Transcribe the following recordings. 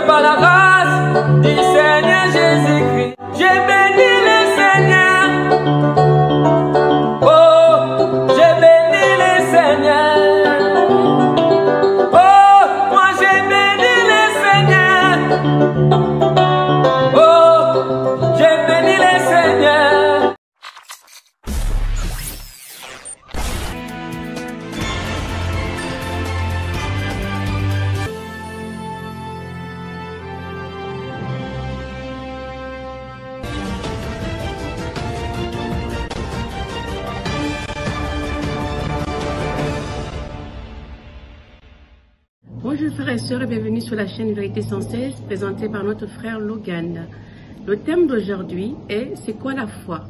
C'est par la grâce du Seigneur Jésus-Christ. J'ai béni le Seigneur. Oh, j'ai béni le Seigneur. Oh, moi j'ai béni le Seigneur. Oh, j'ai béni le Seigneur. Bonjour frères et sœurs et bienvenue sur la chaîne Vérité sans cesse présentée par notre frère Logan. Le thème d'aujourd'hui est « C'est quoi la foi ?»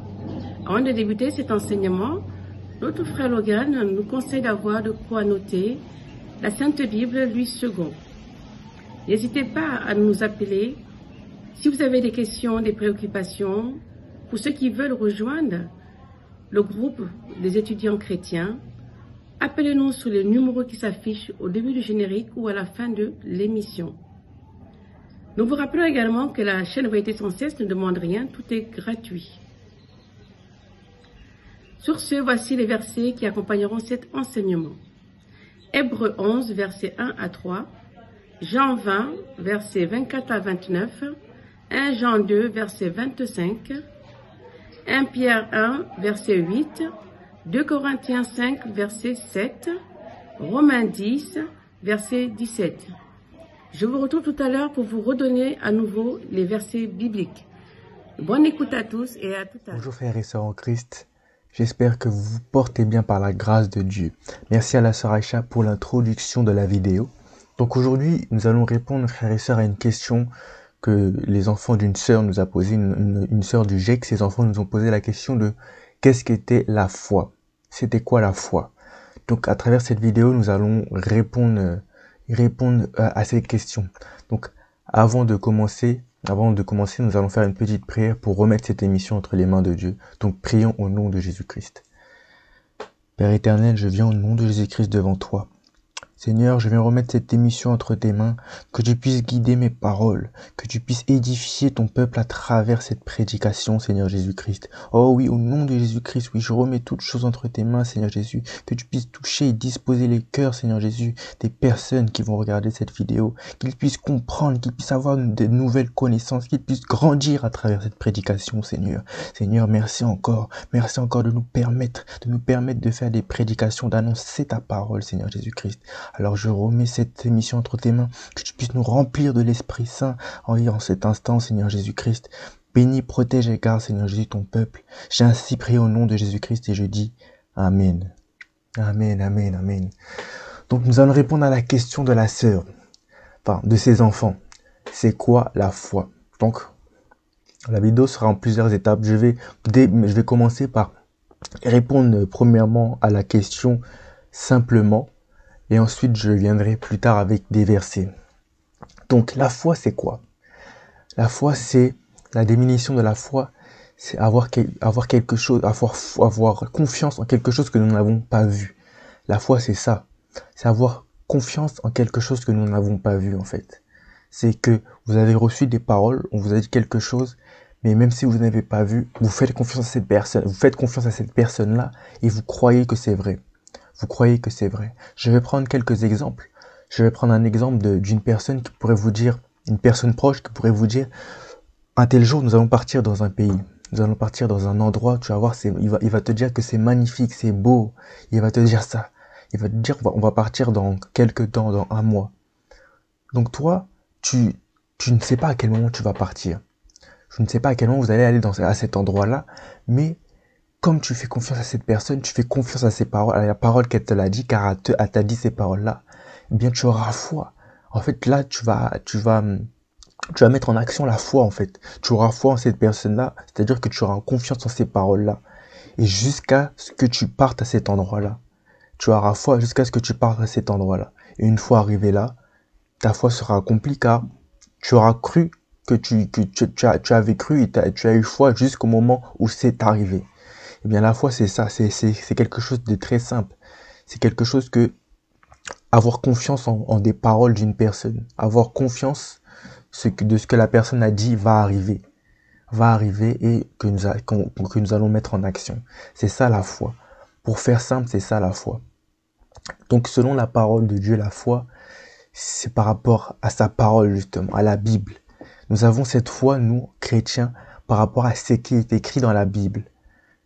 Avant de débuter cet enseignement, notre frère Logan nous conseille d'avoir de quoi noter la Sainte Bible, lui second. N'hésitez pas à nous appeler si vous avez des questions, des préoccupations. Pour ceux qui veulent rejoindre le groupe des étudiants chrétiens, appelez-nous sur le numéro qui s'affiche au début du générique ou à la fin de l'émission. Nous vous rappelons également que la chaîne Vérité sans cesse ne demande rien, tout est gratuit. Sur ce, voici les versets qui accompagneront cet enseignement. Hébreux 11, versets 1 à 3, Jean 20, versets 24 à 29, 1 Jean 2, verset 25, 1 Pierre 1, verset 8, 2 Corinthiens 5, verset 7, Romains 10, verset 17. Je vous retrouve tout à l'heure pour vous redonner à nouveau les versets bibliques. Bonne écoute à tous et à tout à l'heure. Bonjour frères et sœurs en Christ, j'espère que vous vous portez bien par la grâce de Dieu. Merci à la sœur Aïcha pour l'introduction de la vidéo. Donc aujourd'hui, nous allons répondre frères et sœurs à une question que les enfants d'une sœur nous a posée, une sœur du GEC. Ces enfants nous ont posé la question de qu'est-ce qu'était la foi? C'était quoi la foi? Donc à travers cette vidéo, nous allons répondre à cette question. Donc avant de commencer, nous allons faire une petite prière pour remettre cette émission entre les mains de Dieu. Donc prions au nom de Jésus-Christ. Père éternel, je viens au nom de Jésus-Christ devant toi. Seigneur, je viens remettre cette émission entre tes mains, que tu puisses guider mes paroles, que tu puisses édifier ton peuple à travers cette prédication, Seigneur Jésus-Christ. Oh oui, au nom de Jésus-Christ, oui, je remets toutes choses entre tes mains, Seigneur Jésus, que tu puisses toucher et disposer les cœurs, Seigneur Jésus, des personnes qui vont regarder cette vidéo, qu'ils puissent comprendre, qu'ils puissent avoir de nouvelles connaissances, qu'ils puissent grandir à travers cette prédication, Seigneur. Seigneur, merci encore de nous permettre de faire des prédications, d'annoncer ta parole, Seigneur Jésus-Christ. Alors je remets cette émission entre tes mains, que tu puisses nous remplir de l'Esprit Saint en cet instant, Seigneur Jésus-Christ. Bénis, protège et garde, Seigneur Jésus, ton peuple. J'ai ainsi prié au nom de Jésus-Christ et je dis Amen. Amen, Amen, Amen. Donc nous allons répondre à la question de la sœur, de ses enfants. C'est quoi la foi? Donc la vidéo sera en plusieurs étapes. Je vais commencer par répondre premièrement à la question simplement. Et ensuite, je viendrai plus tard avec des versets. Donc, la foi, c'est quoi? La foi, c'est la définition de la foi, c'est avoir quelque chose, avoir confiance en quelque chose que nous n'avons pas vu. La foi, c'est ça. C'est avoir confiance en quelque chose que nous n'avons pas vu, en fait. C'est que vous avez reçu des paroles, on vous a dit quelque chose, mais même si vous n'avez pas vu, vous faites confiance à cette personne, vous faites confiance à cette personne-là et vous croyez que c'est vrai. Vous croyez que c'est vrai. Je vais prendre quelques exemples. Je vais prendre un exemple d'une personne qui pourrait vous dire, une personne proche qui pourrait vous dire, un tel jour, nous allons partir dans un pays. Nous allons partir dans un endroit, tu vas voir, il va te dire que c'est magnifique, c'est beau. Il va te dire ça. Il va te dire, on va partir dans quelques temps, dans un mois. Donc toi, tu ne sais pas à quel moment tu vas partir. Je ne sais pas à quel moment vous allez aller à cet endroit-là, mais comme tu fais confiance à cette personne, tu fais confiance à ses paroles, à la parole qu'elle te l'a dit, car elle t'a dit ces paroles-là, eh bien tu auras foi. En fait, là, tu vas mettre en action la foi, en fait. Tu auras foi en cette personne-là, c'est-à-dire que tu auras confiance en ces paroles-là. Et jusqu'à ce que tu partes à cet endroit-là. Tu auras foi jusqu'à ce que tu partes à cet endroit-là. Et une fois arrivé là, ta foi sera accomplie, car tu auras cru que tu avais cru et tu as eu foi jusqu'au moment où c'est arrivé. Eh bien, la foi, c'est ça, c'est quelque chose de très simple. C'est quelque chose que avoir confiance en des paroles d'une personne, avoir confiance de ce que la personne a dit va arriver et que nous allons mettre en action. C'est ça la foi. Pour faire simple, c'est ça la foi. Donc selon la parole de Dieu, la foi, c'est par rapport à sa parole justement, à la Bible. Nous avons cette foi, nous, chrétiens, par rapport à ce qui est écrit dans la Bible.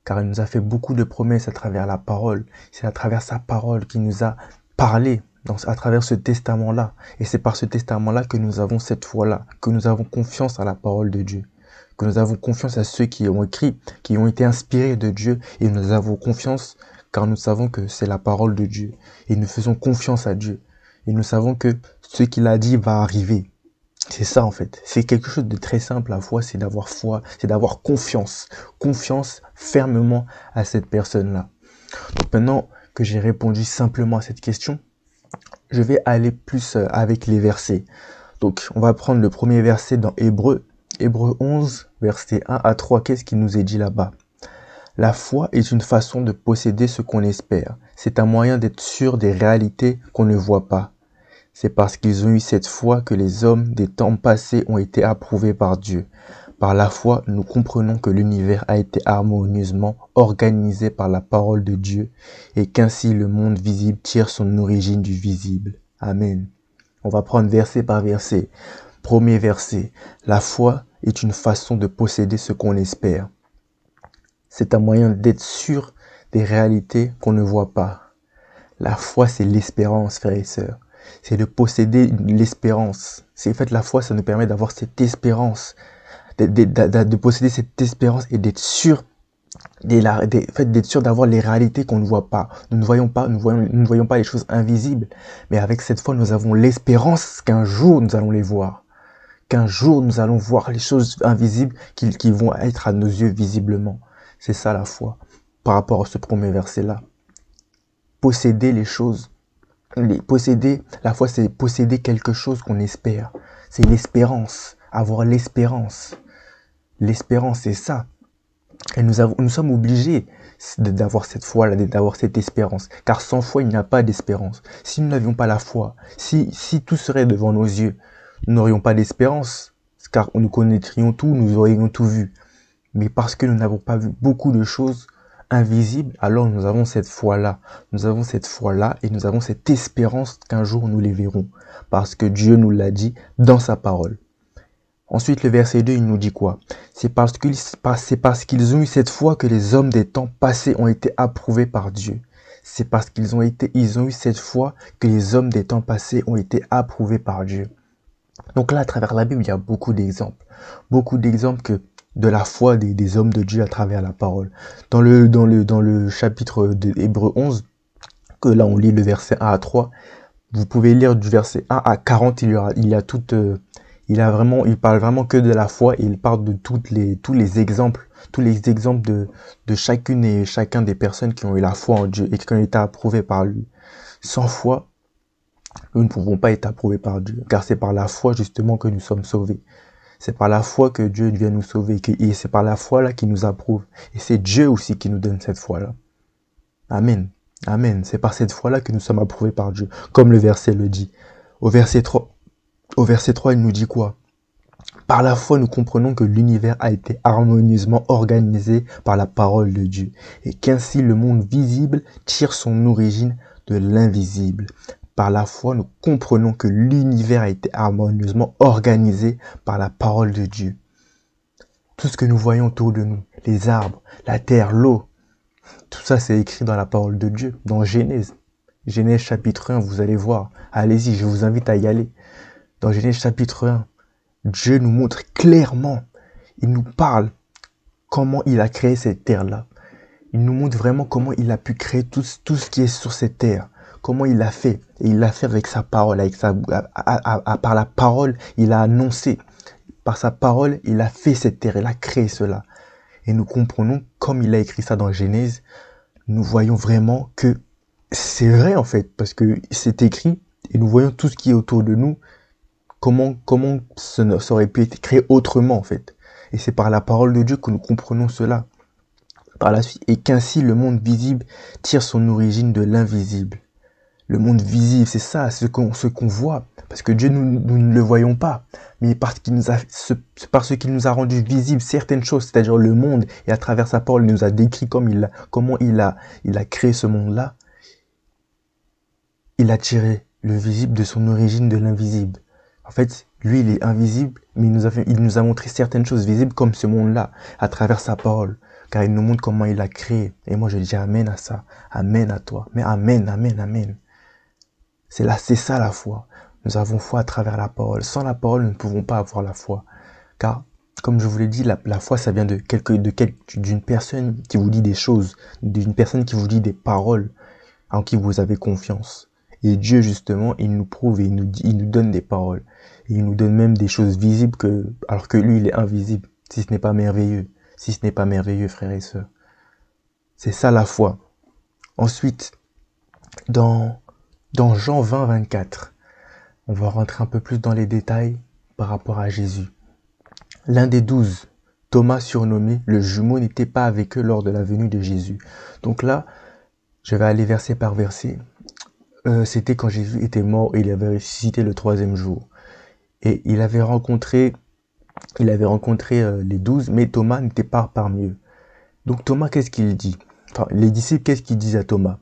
Car il nous a fait beaucoup de promesses à travers la parole. C'est à travers sa parole qu'il nous a parlé, à travers ce testament-là. Et c'est par ce testament-là que nous avons cette foi-là, que nous avons confiance à la parole de Dieu, que nous avons confiance à ceux qui ont écrit, qui ont été inspirés de Dieu. Et nous avons confiance car nous savons que c'est la parole de Dieu. Et nous faisons confiance à Dieu. Et nous savons que ce qu'il a dit va arriver. C'est ça en fait. C'est quelque chose de très simple, la foi, c'est d'avoir foi, c'est d'avoir confiance. Confiance fermement à cette personne-là. Donc maintenant que j'ai répondu simplement à cette question, je vais aller plus avec les versets. Donc on va prendre le premier verset dans Hébreux 11, versets 1 à 3. Qu'est-ce qui nous est dit là-bas? La foi est une façon de posséder ce qu'on espère. C'est un moyen d'être sûr des réalités qu'on ne voit pas. C'est parce qu'ils ont eu cette foi que les hommes des temps passés ont été approuvés par Dieu. Par la foi, nous comprenons que l'univers a été harmonieusement organisé par la parole de Dieu et qu'ainsi le monde visible tire son origine du visible. Amen. On va prendre verset par verset. Premier verset. La foi est une façon de posséder ce qu'on espère. C'est un moyen d'être sûr des réalités qu'on ne voit pas. La foi, c'est l'espérance, frères et sœurs. C'est de posséder l'espérance. C'est en fait la foi, ça nous permet d'avoir cette espérance, de posséder cette espérance et d'être sûr, d'être sûr d'avoir les réalités qu'on ne voit pas. Nous ne voyons pas les choses invisibles, mais avec cette foi, nous avons l'espérance qu'un jour nous allons les voir, qu'un jour nous allons voir les choses invisibles qui vont être à nos yeux visiblement. C'est ça la foi, par rapport à ce premier verset-là. Posséder les choses. La foi, c'est posséder quelque chose qu'on espère. C'est l'espérance, avoir l'espérance. L'espérance, c'est ça. Et nous sommes obligés d'avoir cette foi-là, d'avoir cette espérance. Car sans foi, il n'y a pas d'espérance. Si nous n'avions pas la foi, si tout serait devant nos yeux, nous n'aurions pas d'espérance. Car nous connaîtrions tout, nous aurions tout vu. Mais parce que nous n'avons pas vu beaucoup de choses invisibles, alors nous avons cette foi-là. Nous avons cette foi-là et nous avons cette espérance qu'un jour nous les verrons. Parce que Dieu nous l'a dit dans sa parole. Ensuite, le verset 2, il nous dit quoi? C'est parce qu'ils ont eu cette foi que les hommes des temps passés ont été approuvés par Dieu. C'est parce qu'ils ont eu cette foi que les hommes des temps passés ont été approuvés par Dieu. Donc là, à travers la Bible, il y a beaucoup d'exemples. Beaucoup d'exemples de la foi des hommes de Dieu à travers la parole. Dans le chapitre de Hébreux 11, que là on lit le verset 1 à 3, vous pouvez lire du verset 1 à 40, il parle vraiment que de la foi et il parle de tous les exemples de chacune et chacun des personnes qui ont eu la foi en Dieu et qui ont été approuvées par lui. Sans foi, nous ne pouvons pas être approuvés par Dieu, car c'est par la foi justement que nous sommes sauvés. C'est par la foi que Dieu vient nous sauver et c'est par la foi là qu'il nous approuve. Et c'est Dieu aussi qui nous donne cette foi-là. Amen. Amen. C'est par cette foi-là que nous sommes approuvés par Dieu, comme le verset le dit. Au verset 3, il nous dit quoi? Par la foi, nous comprenons que l'univers a été harmonieusement organisé par la parole de Dieu et qu'ainsi le monde visible tire son origine de l'invisible. Par la foi, nous comprenons que l'univers a été harmonieusement organisé par la parole de Dieu. Tout ce que nous voyons autour de nous, les arbres, la terre, l'eau, tout ça c'est écrit dans la parole de Dieu, dans Genèse. Genèse chapitre 1, vous allez voir. Allez-y, je vous invite à y aller. Dans Genèse chapitre 1, Dieu nous montre clairement, il nous parle comment il a créé cette terre-là. Il nous montre vraiment comment il a pu créer tout ce qui est sur cette terre. Comment il l'a fait. Et il l'a fait avec sa parole. Par la parole, il a annoncé. Par sa parole, il a fait cette terre. Il a créé cela. Et nous comprenons, comme il a écrit ça dans Genèse, nous voyons vraiment que c'est vrai en fait. Parce que c'est écrit et nous voyons tout ce qui est autour de nous. Comment ça aurait pu être créé autrement en fait. Et c'est par la parole de Dieu que nous comprenons cela. Par la suite, et qu'ainsi le monde visible tire son origine de l'invisible. Le monde visible, c'est ça, ce qu'on voit. Parce que Dieu, nous ne le voyons pas. Mais parce qu'il nous a rendu visibles certaines choses, c'est-à-dire le monde, et à travers sa parole, il nous a décrit comment il a créé ce monde-là. Il a tiré le visible de son origine de l'invisible. En fait, lui, il est invisible, mais il nous a montré certaines choses visibles comme ce monde-là, à travers sa parole. Car il nous montre comment il a créé. Et moi, je dis amen à ça. Amen à toi. Mais amen, amen, amen. C'est ça la foi. Nous avons foi à travers la parole. Sans la parole, nous ne pouvons pas avoir la foi. Car, comme je vous l'ai dit, la foi, ça vient d'une personne qui vous dit des choses, d'une personne qui vous dit des paroles en qui vous avez confiance. Et Dieu, justement, il nous prouve et il nous donne des paroles. Et il nous donne même des choses visibles alors que lui, il est invisible. Si ce n'est pas merveilleux. Si ce n'est pas merveilleux, frères et sœurs. C'est ça la foi. Ensuite, dans Jean 20, 24, on va rentrer un peu plus dans les détails par rapport à Jésus. L'un des 12, Thomas surnommé le jumeau, n'était pas avec eux lors de la venue de Jésus. Donc là, je vais aller verset par verset. C'était quand Jésus était mort et il avait ressuscité le 3e jour. Et il avait rencontré les 12, mais Thomas n'était pas parmi eux. Donc Thomas, qu'est-ce qu'il dit? Enfin, les disciples, qu'est-ce qu'ils disent à Thomas?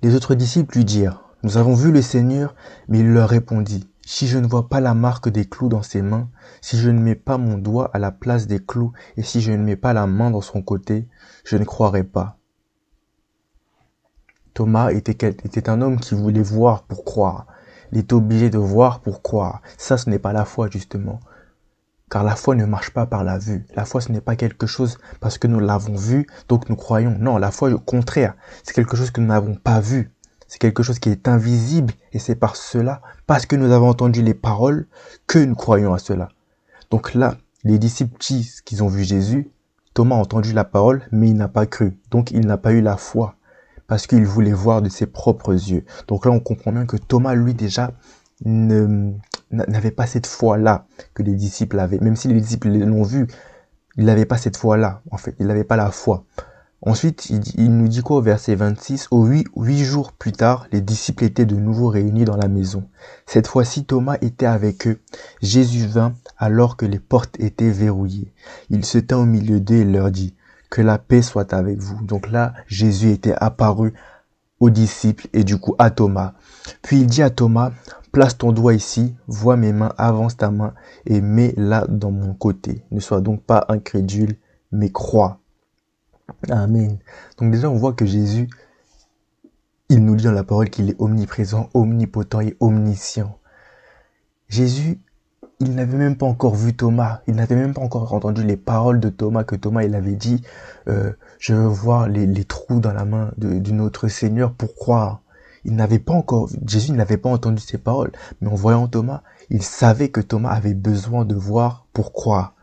Les autres disciples lui dirent: nous avons vu le Seigneur, mais il leur répondit: si je ne vois pas la marque des clous dans ses mains, si je ne mets pas mon doigt à la place des clous, et si je ne mets pas la main dans son côté, je ne croirai pas. Thomas était un homme qui voulait voir pour croire. Il était obligé de voir pour croire. Ça, ce n'est pas la foi, justement. Car la foi ne marche pas par la vue. La foi, ce n'est pas quelque chose parce que nous l'avons vu, donc nous croyons. Non, la foi, au contraire, c'est quelque chose que nous n'avons pas vu. C'est quelque chose qui est invisible et c'est par cela, parce que nous avons entendu les paroles, que nous croyons à cela. Donc là, les disciples disent qu'ils ont vu Jésus. Thomas a entendu la parole, mais il n'a pas cru. Donc il n'a pas eu la foi, parce qu'il voulait voir de ses propres yeux. Donc là, on comprend bien que Thomas, lui, déjà, n'avait pas cette foi-là que les disciples avaient. Même si les disciples l'ont vu, il n'avait pas cette foi-là, en fait. Il n'avait pas la foi. Ensuite, il nous dit quoi au verset 26? Huit jours plus tard, les disciples étaient de nouveau réunis dans la maison. Cette fois-ci, Thomas était avec eux. Jésus vint alors que les portes étaient verrouillées. Il se tint au milieu d'eux et leur dit: que la paix soit avec vous. Donc là, Jésus était apparu aux disciples et du coup à Thomas. Puis il dit à Thomas: place ton doigt ici, vois mes mains, avance ta main et mets-la dans mon côté. Ne sois donc pas incrédule, mais crois. Amen. Donc déjà, on voit que Jésus, il nous dit dans la parole qu'il est omniprésent, omnipotent et omniscient. Jésus, il n'avait même pas encore vu Thomas. Il n'avait même pas encore entendu les paroles de Thomas, que Thomas, il avait dit, je veux voir les trous dans la main de notre Seigneur pour croire. Jésus n'avait pas entendu ces paroles. Mais en voyant Thomas, il savait que Thomas avait besoin de voir pour croire.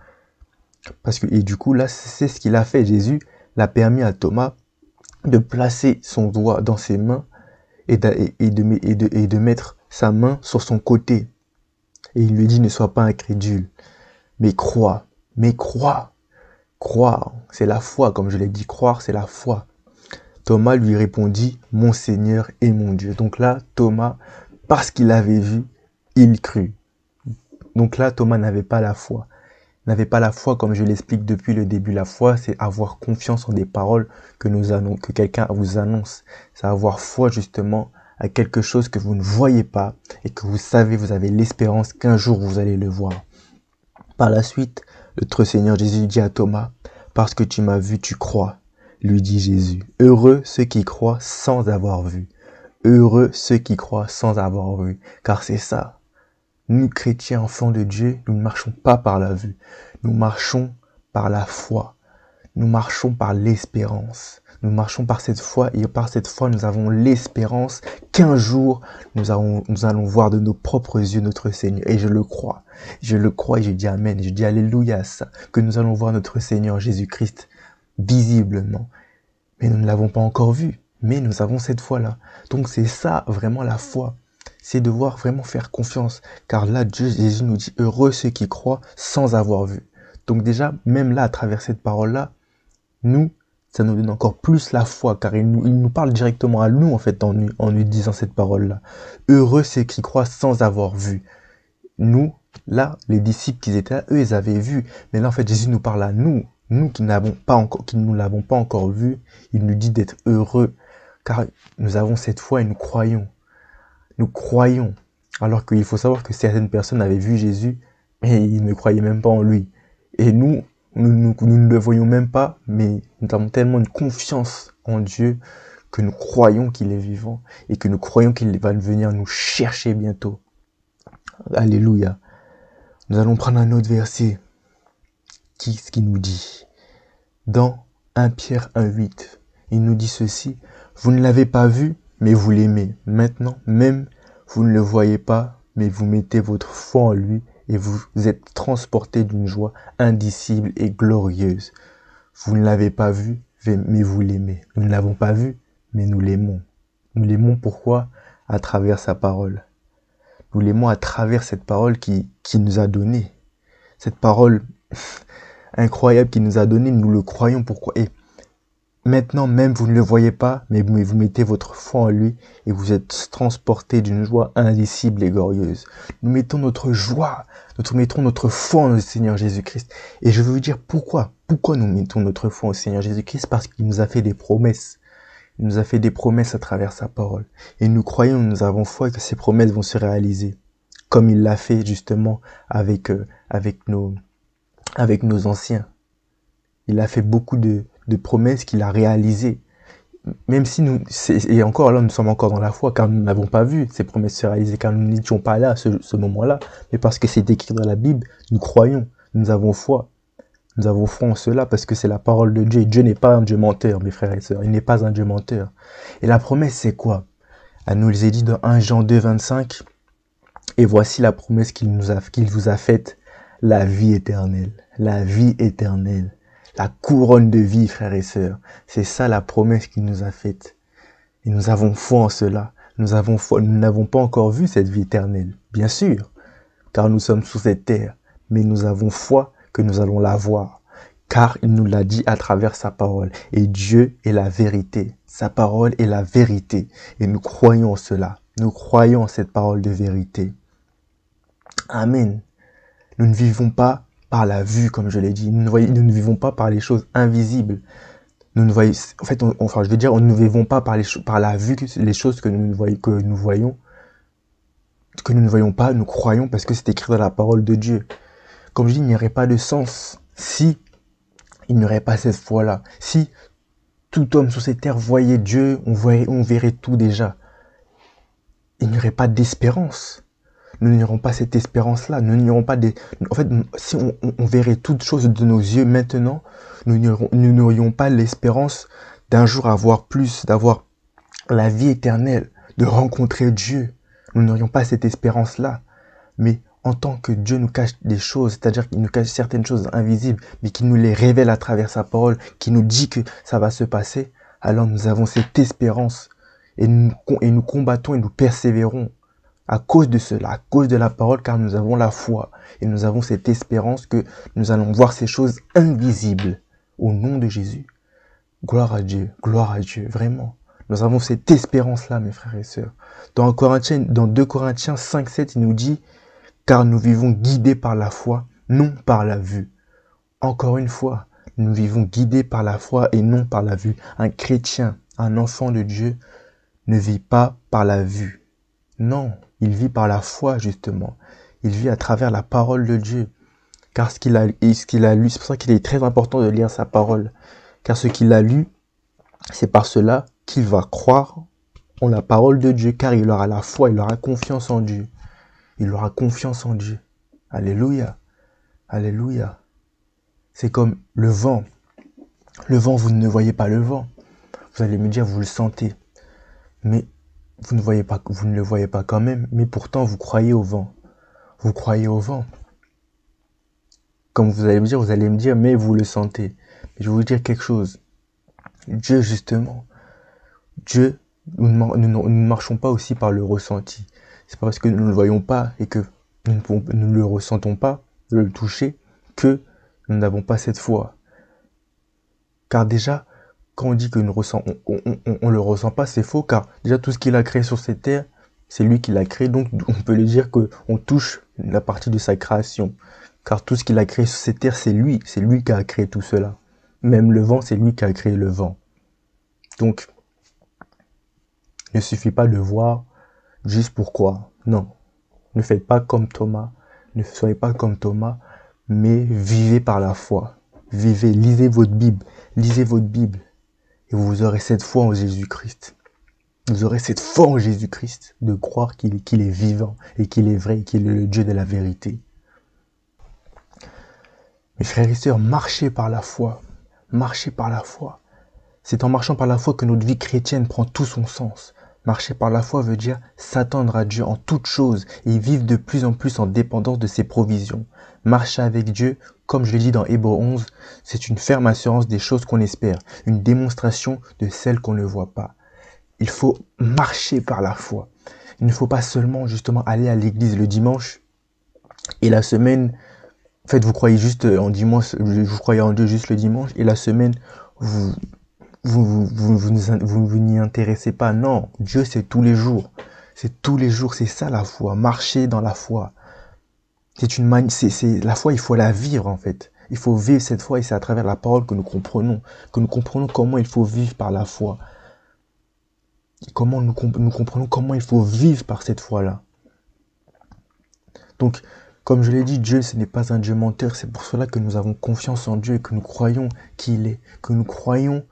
Et du coup, là, c'est ce qu'il a fait. Jésus l'a permis à Thomas de placer son doigt dans ses mains et de mettre sa main sur son côté. Et il lui dit: ne sois pas incrédule, mais crois. Mais crois. Croire, c'est la foi, comme je l'ai dit. Croire, c'est la foi. Thomas lui répondit: mon Seigneur et mon Dieu. Donc là, Thomas, parce qu'il avait vu, il crut. Donc là, Thomas n'avait pas la foi. N'avait pas la foi, comme je l'explique depuis le début. La foi, c'est avoir confiance en des paroles que quelqu'un vous annonce. C'est avoir foi, justement, à quelque chose que vous ne voyez pas et que vous savez, vous avez l'espérance qu'un jour vous allez le voir. Par la suite, notre Seigneur Jésus dit à Thomas: parce que tu m'as vu, tu crois. Lui dit Jésus: heureux ceux qui croient sans avoir vu. Heureux ceux qui croient sans avoir vu. Car c'est ça. Nous, chrétiens, enfants de Dieu, nous ne marchons pas par la vue. Nous marchons par la foi. Nous marchons par l'espérance. Nous marchons par cette foi et par cette foi, nous avons l'espérance qu'un jour, nous allons voir de nos propres yeux notre Seigneur. Et je le crois. Je le crois et je dis Amen. Je dis Alléluia à ça. Que nous allons voir notre Seigneur Jésus-Christ visiblement. Mais nous ne l'avons pas encore vu. Mais nous avons cette foi-là. Donc c'est ça vraiment la foi. C'est devoir vraiment faire confiance. Car là, Jésus nous dit: heureux ceux qui croient sans avoir vu. Donc déjà, même là, à travers cette parole-là, nous ça nous donne encore plus la foi, car il nous parle directement à nous, en fait, en nous disant cette parole-là. Heureux ceux qui croient sans avoir vu. Nous, là, les disciples qui étaient là, eux, ils avaient vu. Mais là, en fait, Jésus nous parle à nous. Nous qui n'avons pas encore, qui ne l'avons pas encore vu, il nous dit d'être heureux, car nous avons cette foi et nous croyons. Nous croyons. Alors qu'il faut savoir que certaines personnes avaient vu Jésus, mais ils ne croyaient même pas en lui. Et nous ne le voyons même pas, mais nous avons tellement une confiance en Dieu que nous croyons qu'il est vivant et que nous croyons qu'il va venir nous chercher bientôt. Alléluia. Nous allons prendre un autre verset. Ce qui nous dit dans 1 Pierre 1,8, il nous dit ceci: vous ne l'avez pas vu, mais vous l'aimez. Maintenant, même vous ne le voyez pas, mais vous mettez votre foi en lui et vous êtes transportés d'une joie indicible et glorieuse. Vous ne l'avez pas vu, mais vous l'aimez. Nous ne l'avons pas vu, mais nous l'aimons. Nous l'aimons pourquoi? À travers sa parole. Nous l'aimons à travers cette parole qui nous a donné. Cette parole incroyable qu'il nous a donné, nous le croyons. Pourquoi? Et maintenant, même vous ne le voyez pas, mais vous mettez votre foi en lui et vous êtes transportés d'une joie indicible et glorieuse. Nous mettons notre joie, nous mettons notre foi en le Seigneur Jésus-Christ. Et je veux vous dire pourquoi. Pourquoi nous mettons notre foi au Seigneur Jésus-Christ? Parce qu'il nous a fait des promesses. Il nous a fait des promesses à travers sa parole. Et nous croyons, nous avons foi que ces promesses vont se réaliser. Comme il l'a fait justement avec nos anciens. Il a fait beaucoup de promesses qu'il a réalisées. Même si et encore là, nous sommes encore dans la foi, car nous n'avons pas vu ces promesses se réaliser, car nous n'étions pas là à ce moment-là. Mais parce que c'est écrit dans la Bible, nous croyons, nous avons foi. Nous avons foi en cela parce que c'est la parole de Dieu. Et Dieu n'est pas un Dieu menteur, mes frères et sœurs. Il n'est pas un Dieu menteur. Et la promesse, c'est quoi? Elle nous les a dit dans 1 Jean 2, 25. Et voici la promesse qu'il vous a faite, la vie éternelle. La vie éternelle. La couronne de vie, frères et sœurs. C'est ça la promesse qu'il nous a faite. Et nous avons foi en cela. Nous avons foi. Nous n'avons pas encore vu cette vie éternelle, bien sûr, car nous sommes sous cette terre. Mais nous avons foi que nous allons la voir, car il nous l'a dit à travers sa parole. Et Dieu est la vérité. Sa parole est la vérité. Et nous croyons en cela. Nous croyons en cette parole de vérité. Amen. Nous ne vivons pas par la vue, comme je l'ai dit. Nous ne vivons pas par les choses invisibles. Nous ne voyons, en fait, nous ne vivons pas par la vue, les choses que nous voyons, que nous ne voyons pas, nous croyons parce que c'est écrit dans la parole de Dieu. Comme je dis, il n'y aurait pas de sens si il n'y aurait pas cette foi-là. Si tout homme sur cette terre voyait Dieu, on verrait tout déjà. Il n'y aurait pas d'espérance. Nous n'aurons pas cette espérance-là. Nous n'aurons pas En fait, si on verrait toutes choses de nos yeux maintenant, nous n'aurions pas l'espérance d'un jour avoir plus, d'avoir la vie éternelle, de rencontrer Dieu. Nous n'aurions pas cette espérance-là. Mais en tant que Dieu nous cache des choses, c'est-à-dire qu'il nous cache certaines choses invisibles, mais qu'il nous les révèle à travers sa parole, qui nous dit que ça va se passer, alors nous avons cette espérance et nous combattons et nous persévérons à cause de cela, à cause de la parole, car nous avons la foi et nous avons cette espérance que nous allons voir ces choses invisibles au nom de Jésus. Gloire à Dieu, vraiment. Nous avons cette espérance-là, mes frères et sœurs. Dans 2 Corinthiens 5, 7, il nous dit: car nous vivons guidés par la foi, non par la vue. Encore une fois, nous vivons guidés par la foi et non par la vue. Un chrétien, un enfant de Dieu, ne vit pas par la vue. Non, il vit par la foi, justement. Il vit à travers la parole de Dieu. Car ce qu'il a lu, c'est pour ça qu'il est très important de lire sa parole. Car ce qu'il a lu, c'est par cela qu'il va croire en la parole de Dieu, car il aura la foi, il aura confiance en Dieu. Il aura confiance en Dieu. Alléluia. Alléluia. C'est comme le vent. Le vent, vous ne voyez pas le vent. Vous allez me dire, vous le sentez. Mais vous ne le voyez pas quand même. Mais pourtant, vous croyez au vent. Vous croyez au vent. Comme vous allez me dire, mais vous le sentez. Mais je vais vous dire quelque chose. Dieu, justement, nous ne marchons pas aussi par le ressenti. C'est pas parce que nous ne le voyons pas et que nous ne le ressentons pas, de le toucher, que nous n'avons pas cette foi. Car déjà, quand on dit que on le ressent pas, c'est faux, car déjà tout ce qu'il a créé sur cette terre, c'est lui qui l'a créé, donc on peut le dire qu'on touche la partie de sa création. Car tout ce qu'il a créé sur cette terre, c'est lui qui a créé tout cela. Même le vent, c'est lui qui a créé le vent. Donc, il ne suffit pas de voir juste pourquoi. Non, ne faites pas comme Thomas, ne soyez pas comme Thomas, mais vivez par la foi. Vivez, lisez votre Bible, et vous aurez cette foi en Jésus-Christ. Vous aurez cette foi en Jésus-Christ de croire qu'il est vivant et qu'il est vrai et qu'il est le Dieu de la vérité. Mes frères et sœurs, marchez par la foi. Marchez par la foi. C'est en marchant par la foi que notre vie chrétienne prend tout son sens. Marcher par la foi veut dire s'attendre à Dieu en toutes choses et vivre de plus en plus en dépendance de ses provisions. Marcher avec Dieu, comme je l'ai dit dans Hébreux 11, c'est une ferme assurance des choses qu'on espère, une démonstration de celles qu'on ne voit pas. Il faut marcher par la foi. Il ne faut pas seulement justement aller à l'église le dimanche et la semaine. En fait, vous croyez juste en dimanche, vous croyez en Dieu juste le dimanche et la semaine, vous n'y intéressez pas. Non, Dieu c'est tous les jours. C'est tous les jours, c'est ça la foi. Marcher dans la foi. La foi, il faut la vivre en fait. Il faut vivre cette foi et c'est à travers la parole que nous comprenons comment il faut vivre par la foi. Et comment nous comprenons comment il faut vivre par cette foi-là. Donc, comme je l'ai dit, Dieu, ce n'est pas un Dieu menteur. C'est pour cela que nous avons confiance en Dieu et que nous croyons qui il est. Que nous croyons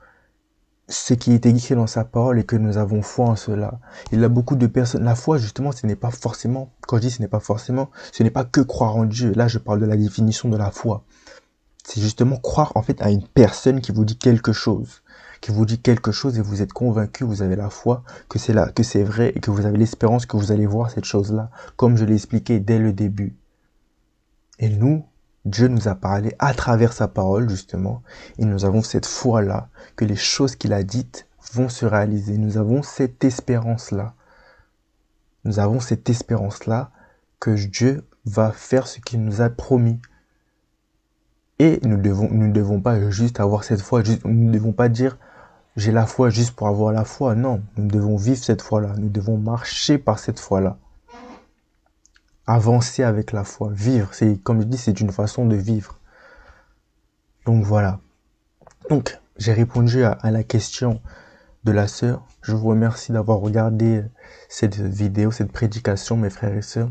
ce qui est écrit dans sa parole et que nous avons foi en cela. Il y a beaucoup de personnes. La foi, justement, ce n'est pas forcément, quand je dis ce n'est pas forcément, ce n'est pas que croire en Dieu. Là, je parle de la définition de la foi. C'est justement croire, en fait, à une personne qui vous dit quelque chose. Qui vous dit quelque chose et vous êtes convaincu, vous avez la foi, que c'est vrai et que vous avez l'espérance que vous allez voir cette chose-là, comme je l'ai expliqué dès le début. Et nous, Dieu nous a parlé à travers sa parole, justement, et nous avons cette foi-là, que les choses qu'il a dites vont se réaliser. Nous avons cette espérance-là. Nous avons cette espérance-là que Dieu va faire ce qu'il nous a promis. Et nous ne devons pas juste avoir cette foi, nous ne devons pas dire j'ai la foi juste pour avoir la foi. Non, nous devons vivre cette foi-là. Nous devons marcher par cette foi-là. Avancer avec la foi. Vivre, comme je dis, c'est une façon de vivre. Donc voilà. Donc, j'ai répondu à la question de la sœur. Je vous remercie d'avoir regardé cette vidéo, cette prédication, mes frères et sœurs.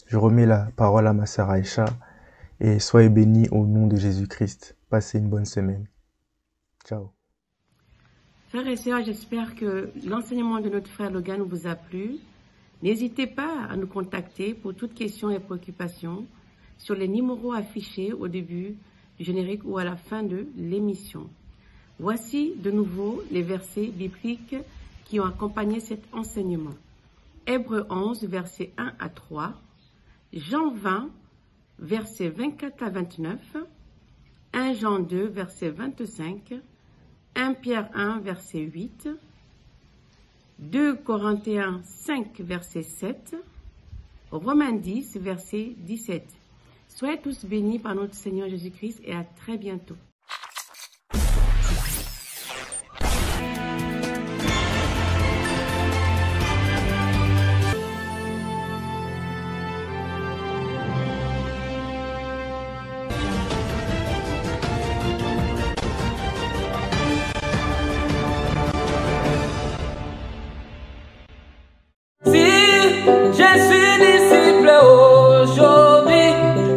Je remets la parole à ma sœur Aïcha. Et soyez bénis au nom de Jésus-Christ. Passez une bonne semaine. Ciao. Frères et sœurs, j'espère que l'enseignement de notre frère Logan vous a plu. N'hésitez pas à nous contacter pour toutes questions et préoccupations sur les numéros affichés au début du générique ou à la fin de l'émission. Voici de nouveau les versets bibliques qui ont accompagné cet enseignement. Hébreux 11, versets 1 à 3, Jean 20, versets 24 à 29, 1 Jean 2, verset 25, 1 Pierre 1, verset 8, 2 Corinthiens 5, verset 7, Romains 10, verset 17. Soyez tous bénis par notre Seigneur Jésus-Christ et à très bientôt.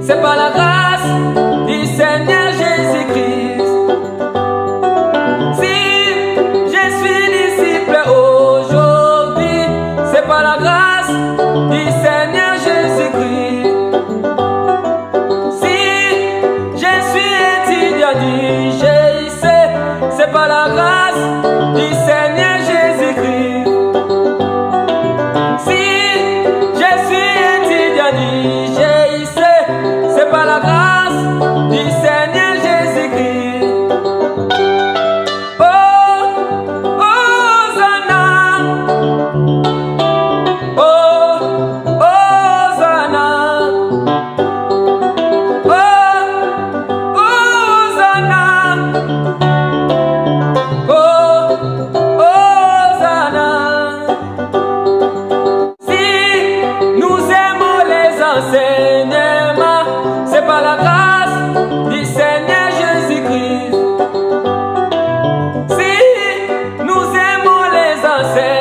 C'est par la grâce du Seigneur Jésus-Christ. enseignements, c'est par la grâce du Seigneur Jésus-Christ. Si nous aimons les enseignements,